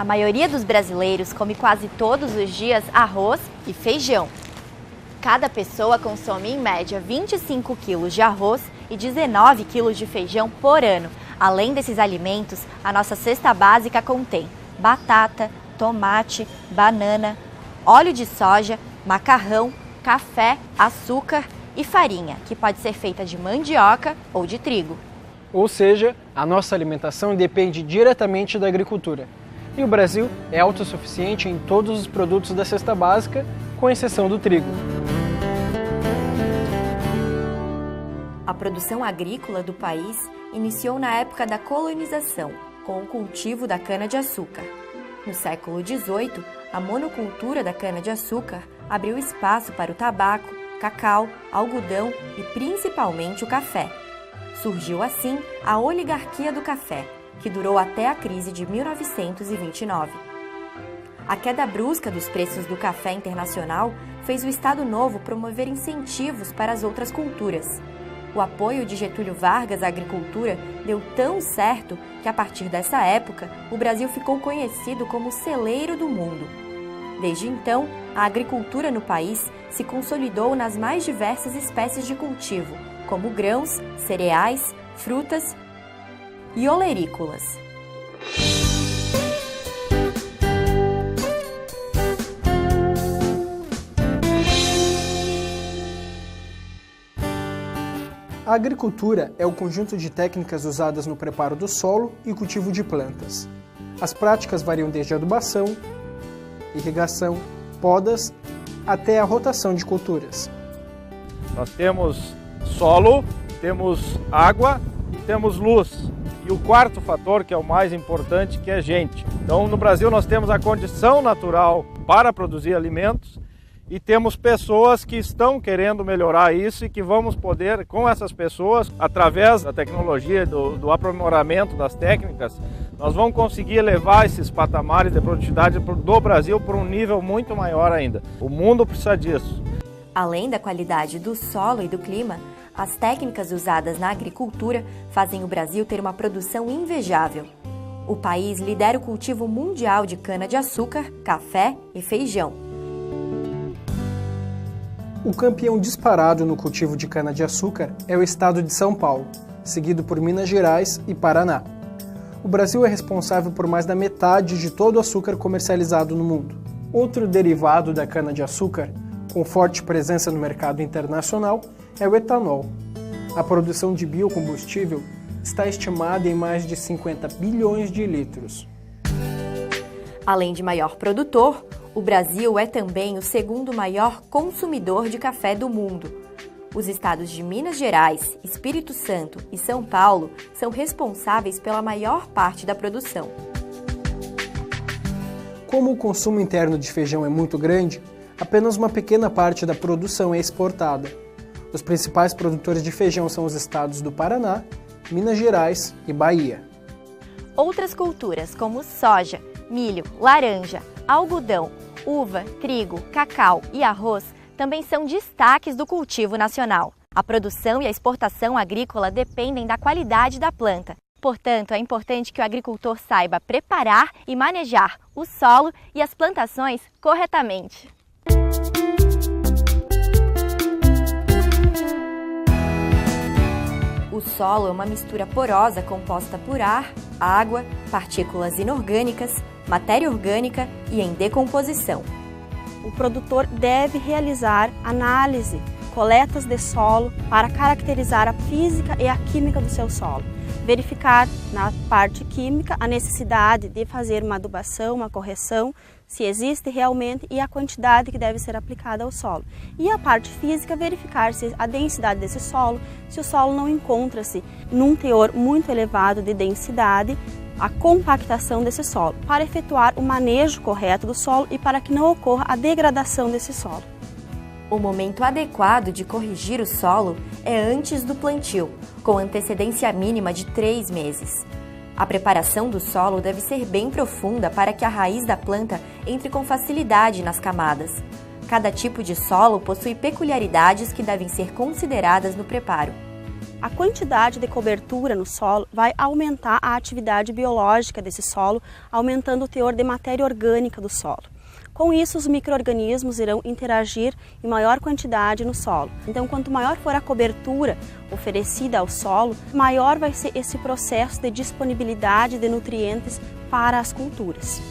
A maioria dos brasileiros come quase todos os dias arroz e feijão. Cada pessoa consome em média 25 quilos de arroz e 19 quilos de feijão por ano. Além desses alimentos, a nossa cesta básica contém batata, tomate, banana, óleo de soja, macarrão, café, açúcar e farinha, que pode ser feita de mandioca ou de trigo. Ou seja, a nossa alimentação depende diretamente da agricultura. E o Brasil é autossuficiente em todos os produtos da cesta básica, com exceção do trigo. A produção agrícola do país iniciou na época da colonização, com o cultivo da cana-de-açúcar. No século XVIII, a monocultura da cana-de-açúcar abriu espaço para o tabaco, cacau, algodão e principalmente o café. Surgiu assim a oligarquia do café, que durou até a crise de 1929. A queda brusca dos preços do café internacional fez o Estado Novo promover incentivos para as outras culturas. O apoio de Getúlio Vargas à agricultura deu tão certo que, a partir dessa época, o Brasil ficou conhecido como o celeiro do mundo. Desde então, a agricultura no país se consolidou nas mais diversas espécies de cultivo, como grãos, cereais, frutas e olerícolas. A agricultura é o conjunto de técnicas usadas no preparo do solo e cultivo de plantas. As práticas variam desde adubação, irrigação, podas, até a rotação de culturas. Nós temos solo, temos água e temos luz. E o quarto fator, que é o mais importante, que é gente. Então, no Brasil, nós temos a condição natural para produzir alimentos e temos pessoas que estão querendo melhorar isso e que vamos poder, com essas pessoas, através da tecnologia, do aprimoramento das técnicas, nós vamos conseguir elevar esses patamares de produtividade do Brasil para um nível muito maior ainda. O mundo precisa disso. Além da qualidade do solo e do clima, as técnicas usadas na agricultura fazem o Brasil ter uma produção invejável. O país lidera o cultivo mundial de cana-de-açúcar, café e feijão. O campeão disparado no cultivo de cana-de-açúcar é o estado de São Paulo, seguido por Minas Gerais e Paraná. O Brasil é responsável por mais da metade de todo o açúcar comercializado no mundo. Outro derivado da cana-de-açúcar, com forte presença no mercado internacional, é o etanol. A produção de biocombustível está estimada em mais de 50 bilhões de litros. Além de maior produtor, o Brasil é também o segundo maior consumidor de café do mundo. Os estados de Minas Gerais, Espírito Santo e São Paulo são responsáveis pela maior parte da produção. Como o consumo interno de feijão é muito grande, apenas uma pequena parte da produção é exportada. Os principais produtores de feijão são os estados do Paraná, Minas Gerais e Bahia. Outras culturas como soja, milho, laranja, algodão, uva, trigo, cacau e arroz também são destaques do cultivo nacional. A produção e a exportação agrícola dependem da qualidade da planta. Portanto, é importante que o agricultor saiba preparar e manejar o solo e as plantações corretamente. O solo é uma mistura porosa composta por ar, água, partículas inorgânicas, matéria orgânica e em decomposição. O produtor deve realizar análise, coletas de solo para caracterizar a física e a química do seu solo. Verificar na parte química a necessidade de fazer uma adubação, uma correção, se existe realmente e a quantidade que deve ser aplicada ao solo. E a parte física, verificar se a densidade desse solo, se o solo não encontra-se num teor muito elevado de densidade, a compactação desse solo, para efetuar o manejo correto do solo e para que não ocorra a degradação desse solo. O momento adequado de corrigir o solo é antes do plantio, com antecedência mínima de 3 meses. A preparação do solo deve ser bem profunda para que a raiz da planta entre com facilidade nas camadas. Cada tipo de solo possui peculiaridades que devem ser consideradas no preparo. A quantidade de cobertura no solo vai aumentar a atividade biológica desse solo, aumentando o teor de matéria orgânica do solo. Com isso, os micro-organismos irão interagir em maior quantidade no solo. Então, quanto maior for a cobertura oferecida ao solo, maior vai ser esse processo de disponibilidade de nutrientes para as culturas.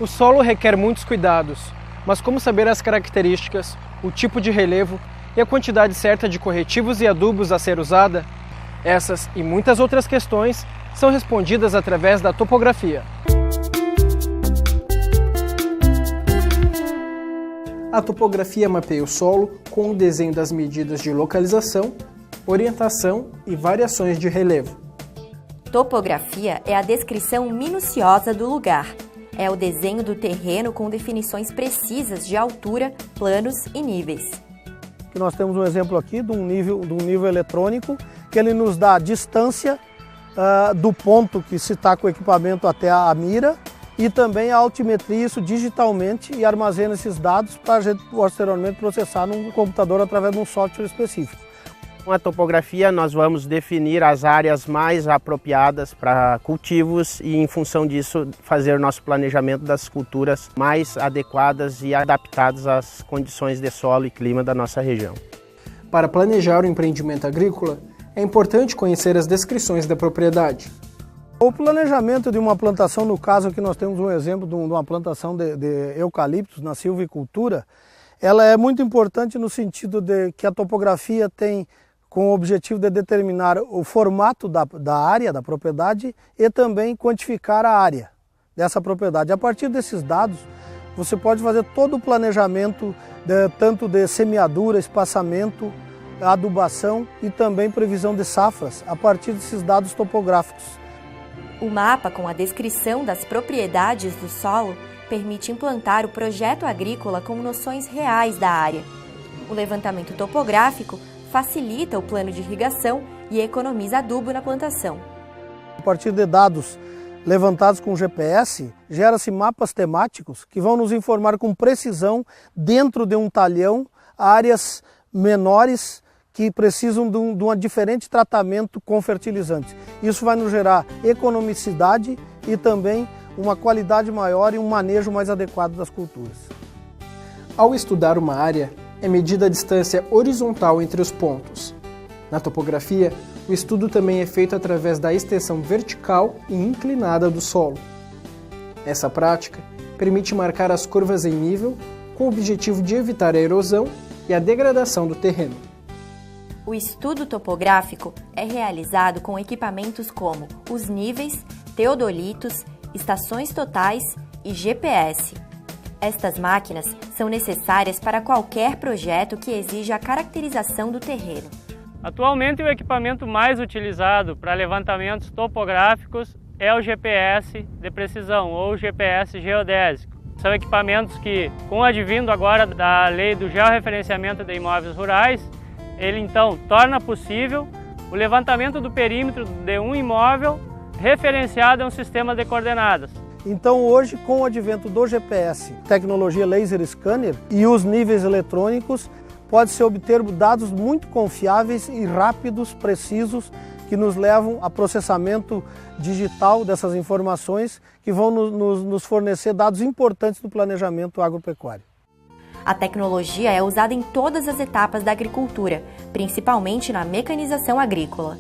O solo requer muitos cuidados, mas como saber as características, o tipo de relevo e a quantidade certa de corretivos e adubos a ser usada? Essas e muitas outras questões são respondidas através da topografia. A topografia mapeia o solo com o desenho das medidas de localização, orientação e variações de relevo. Topografia é a descrição minuciosa do lugar. É o desenho do terreno com definições precisas de altura, planos e níveis. Nós temos um exemplo aqui de um nível eletrônico, que ele nos dá a distância do ponto que se está com o equipamento até a mira e também a altimetria, isso digitalmente, e armazena esses dados para a gente posteriormente processar num computador através de um software específico. Com a topografia nós vamos definir as áreas mais apropriadas para cultivos e, em função disso, fazer o nosso planejamento das culturas mais adequadas e adaptadas às condições de solo e clima da nossa região. Para planejar o empreendimento agrícola, é importante conhecer as descrições da propriedade. O planejamento de uma plantação, no caso aqui nós temos um exemplo de uma plantação de eucaliptos na silvicultura, ela é muito importante no sentido de que a topografia tem com o objetivo de determinar o formato da área, da propriedade, e também quantificar a área dessa propriedade. A partir desses dados, você pode fazer todo o planejamento, tanto de semeadura, espaçamento, adubação e também previsão de safras, a partir desses dados topográficos. O mapa com a descrição das propriedades do solo permite implantar o projeto agrícola com noções reais da área. O levantamento topográfico facilita o plano de irrigação e economiza adubo na plantação. A partir de dados levantados com GPS, gera-se mapas temáticos que vão nos informar com precisão, dentro de um talhão, áreas menores que precisam de um diferente tratamento com fertilizantes. Isso vai nos gerar economicidade e também uma qualidade maior e um manejo mais adequado das culturas. Ao estudar uma área, é medida a distância horizontal entre os pontos. Na topografia, o estudo também é feito através da extensão vertical e inclinada do solo. Essa prática permite marcar as curvas em nível com o objetivo de evitar a erosão e a degradação do terreno. O estudo topográfico é realizado com equipamentos como os níveis, teodolitos, estações totais e GPS. Estas máquinas são necessárias para qualquer projeto que exija a caracterização do terreno. Atualmente, o equipamento mais utilizado para levantamentos topográficos é o GPS de precisão ou GPS geodésico. São equipamentos que, com o advindo agora da lei do georreferenciamento de imóveis rurais, ele então torna possível o levantamento do perímetro de um imóvel referenciado a um sistema de coordenadas. Então hoje, com o advento do GPS, tecnologia laser scanner e os níveis eletrônicos, pode-se obter dados muito confiáveis e rápidos, precisos, que nos levam a processamento digital dessas informações que vão nos fornecer dados importantes do planejamento agropecuário. A tecnologia é usada em todas as etapas da agricultura, principalmente na mecanização agrícola.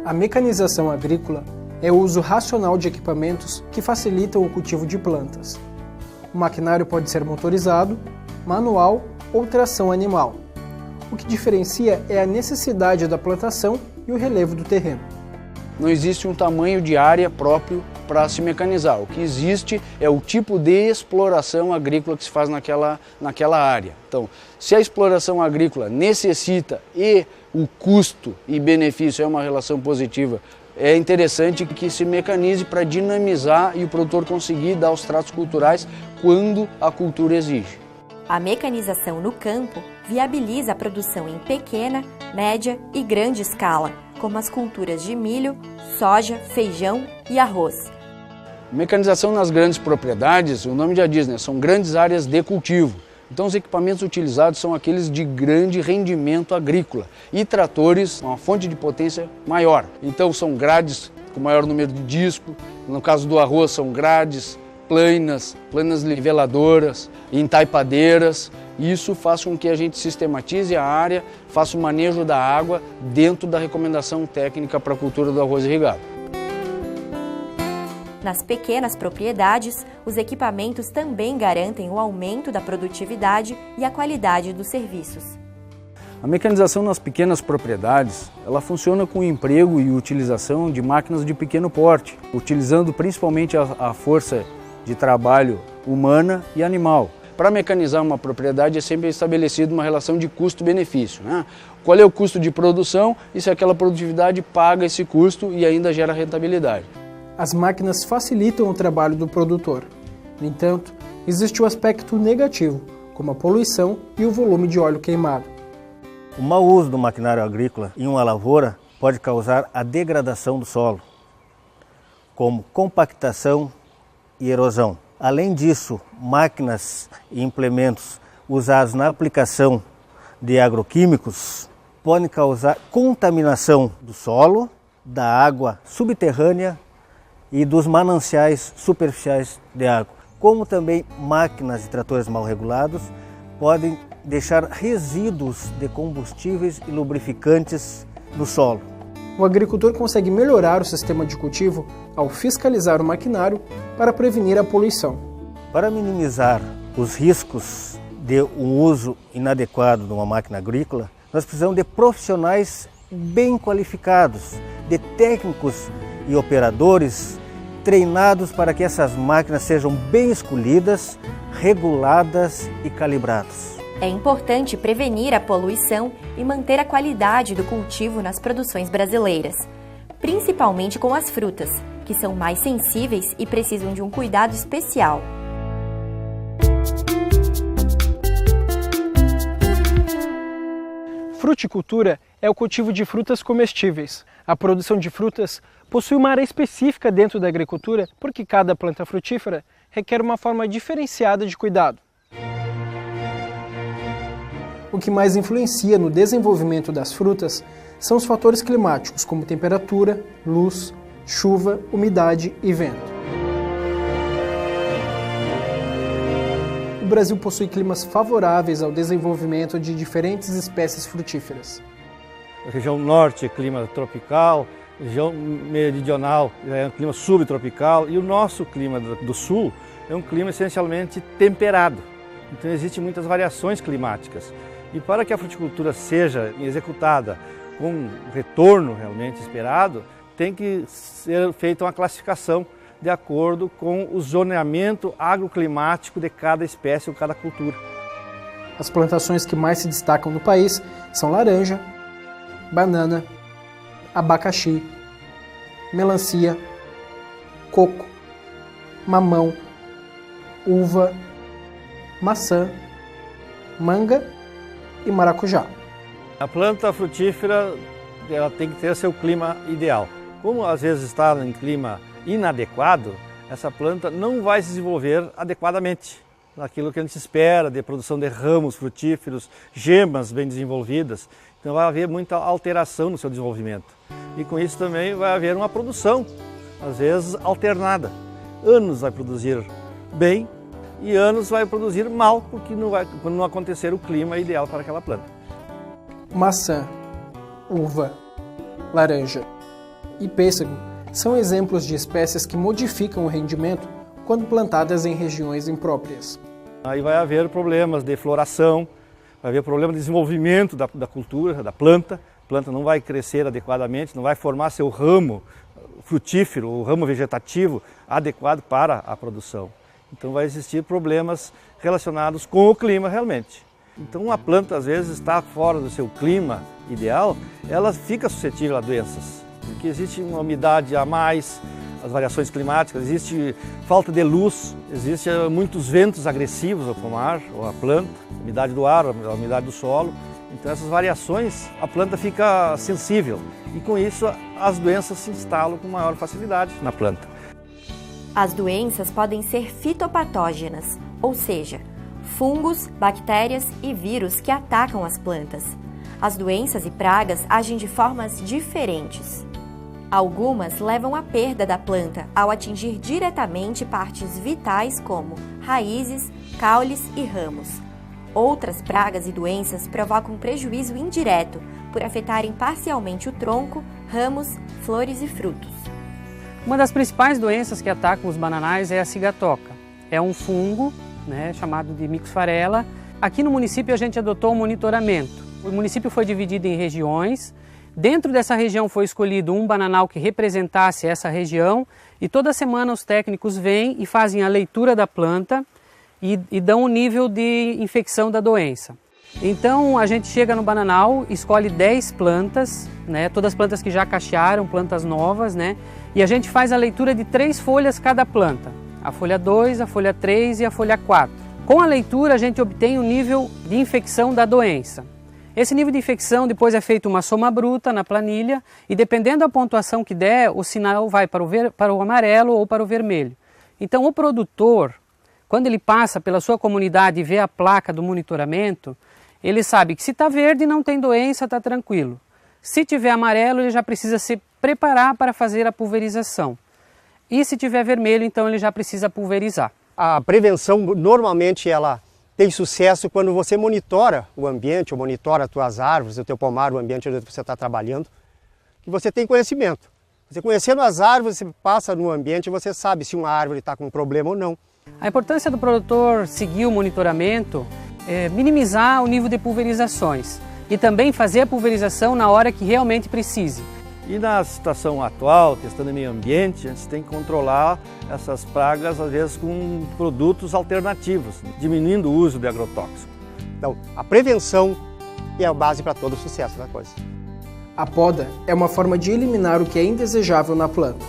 A mecanização agrícola é o uso racional de equipamentos que facilitam o cultivo de plantas. O maquinário pode ser motorizado, manual ou tração animal. O que diferencia é a necessidade da plantação e o relevo do terreno. Não existe um tamanho de área próprio para se mecanizar. O que existe é o tipo de exploração agrícola que se faz naquela área. Então, se a exploração agrícola necessita e o custo e benefício é uma relação positiva, é interessante que se mecanize para dinamizar e o produtor conseguir dar os tratos culturais quando a cultura exige. A mecanização no campo viabiliza a produção em pequena, média e grande escala, como as culturas de milho, soja, feijão e arroz. Mecanização nas grandes propriedades, o nome já diz, né? São grandes áreas de cultivo. Então os equipamentos utilizados são aqueles de grande rendimento agrícola e tratores com uma fonte de potência maior. Então são grades com maior número de disco, no caso do arroz são grades, planas niveladoras, entaipadeiras. Isso faz com que a gente sistematize a área, faça o manejo da água dentro da recomendação técnica para a cultura do arroz irrigado. Nas pequenas propriedades, os equipamentos também garantem o aumento da produtividade e a qualidade dos serviços. A mecanização nas pequenas propriedades, ela funciona com o emprego e utilização de máquinas de pequeno porte, utilizando principalmente a força de trabalho humana e animal. Para mecanizar uma propriedade é sempre estabelecida uma relação de custo-benefício, né? Qual é o custo de produção e se aquela produtividade paga esse custo e ainda gera rentabilidade. As máquinas facilitam o trabalho do produtor. No entanto, existe o aspecto negativo, como a poluição e o volume de óleo queimado. O mau uso do maquinário agrícola em uma lavoura pode causar a degradação do solo, como compactação e erosão. Além disso, máquinas e implementos usados na aplicação de agroquímicos podem causar contaminação do solo, da água subterrânea e dos mananciais superficiais de água, como também máquinas e tratores mal regulados podem deixar resíduos de combustíveis e lubrificantes no solo. O agricultor consegue melhorar o sistema de cultivo ao fiscalizar o maquinário para prevenir a poluição. Para minimizar os riscos de um uso inadequado de uma máquina agrícola, nós precisamos de profissionais bem qualificados, de técnicos e operadores treinados para que essas máquinas sejam bem escolhidas, reguladas e calibradas. É importante prevenir a poluição e manter a qualidade do cultivo nas produções brasileiras, principalmente com as frutas, que são mais sensíveis e precisam de um cuidado especial. Fruticultura é o cultivo de frutas comestíveis. A produção de frutas possui uma área específica dentro da agricultura porque cada planta frutífera requer uma forma diferenciada de cuidado. O que mais influencia no desenvolvimento das frutas são os fatores climáticos, como temperatura, luz, chuva, umidade e vento. O Brasil possui climas favoráveis ao desenvolvimento de diferentes espécies frutíferas. A região norte é clima tropical, a região meridional é um clima subtropical e o nosso clima do sul é um clima essencialmente temperado. Então existem muitas variações climáticas. E para que a fruticultura seja executada com o retorno realmente esperado, tem que ser feita uma classificação de acordo com o zoneamento agroclimático de cada espécie ou cada cultura. As plantações que mais se destacam no país são laranja, banana, abacaxi, melancia, coco, mamão, uva, maçã, manga e maracujá. A planta frutífera ela tem que ter seu clima ideal. Como às vezes está em clima inadequado, essa planta não vai se desenvolver adequadamente naquilo que a gente espera de produção de ramos frutíferos, gemas bem desenvolvidas. Então vai haver muita alteração no seu desenvolvimento. E com isso também vai haver uma produção, às vezes alternada. Anos vai produzir bem e anos vai produzir mal, porque quando não acontecer o clima ideal para aquela planta. Maçã, uva, laranja e pêssego são exemplos de espécies que modificam o rendimento quando plantadas em regiões impróprias. Aí vai haver problemas de floração, vai haver problema de desenvolvimento da cultura, da planta. A planta não vai crescer adequadamente, não vai formar seu ramo frutífero, o ramo vegetativo adequado para a produção. Então vai existir problemas relacionados com o clima realmente. Então uma planta às vezes está fora do seu clima ideal, ela fica suscetível a doenças. Porque existe uma umidade a mais, as variações climáticas, existe falta de luz, existe muitos ventos agressivos ao pomar ou à planta, a umidade do ar, a umidade do solo. Então essas variações, a planta fica sensível e com isso as doenças se instalam com maior facilidade na planta. As doenças podem ser fitopatógenas, ou seja, fungos, bactérias e vírus que atacam as plantas. As doenças e pragas agem de formas diferentes. Algumas levam à perda da planta ao atingir diretamente partes vitais como raízes, caules e ramos. Outras pragas e doenças provocam prejuízo indireto por afetarem parcialmente o tronco, ramos, flores e frutos. Uma das principais doenças que atacam os bananais é a cigatoca. É um fungo, chamado de Myxophorella. Aqui no município a gente adotou um monitoramento. O município foi dividido em regiões. Dentro dessa região foi escolhido um bananal que representasse essa região e toda semana os técnicos vêm e fazem a leitura da planta e dão o nível de infecção da doença. Então a gente chega no bananal, escolhe 10 plantas, todas plantas que já cachearam, plantas novas, e a gente faz a leitura de 3 folhas cada planta, a folha 2, a folha 3 e a folha 4. Com a leitura a gente obtém o nível de infecção da doença. Esse nível de infecção depois é feita uma soma bruta na planilha e dependendo da pontuação que der, o sinal vai para o amarelo ou para o vermelho. Então o produtor, quando ele passa pela sua comunidade e vê a placa do monitoramento, ele sabe que se está verde não tem doença, está tranquilo. Se tiver amarelo, ele já precisa se preparar para fazer a pulverização. E se tiver vermelho, então ele já precisa pulverizar. A prevenção normalmente ela tem sucesso quando você monitora o ambiente, ou monitora as tuas árvores, o teu pomar, o ambiente onde você está trabalhando, que você tem conhecimento. Você conhecendo as árvores, você passa no ambiente e você sabe se uma árvore está com um problema ou não. A importância do produtor seguir o monitoramento é minimizar o nível de pulverizações e também fazer a pulverização na hora que realmente precise. E na situação atual, questão do meio ambiente, a gente tem que controlar essas pragas, às vezes, com produtos alternativos, diminuindo o uso de agrotóxico. Então, a prevenção é a base para todo o sucesso da coisa. A poda é uma forma de eliminar o que é indesejável na planta.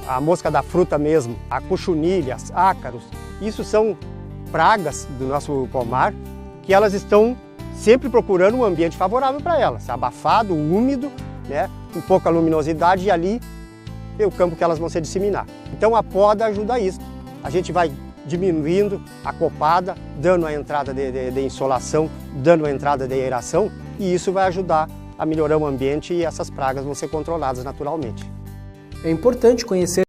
A mosca da fruta mesmo, a cochonilha, ácaros, isso são pragas do nosso pomar que elas estão sempre procurando um ambiente favorável para elas, abafado, úmido, com pouca luminosidade, e ali é o campo que elas vão se disseminar. Então a poda ajuda a isso. A gente vai diminuindo a copada, dando a entrada de insolação, dando a entrada de aeração, e isso vai ajudar a melhorar o ambiente e essas pragas vão ser controladas naturalmente. É importante conhecer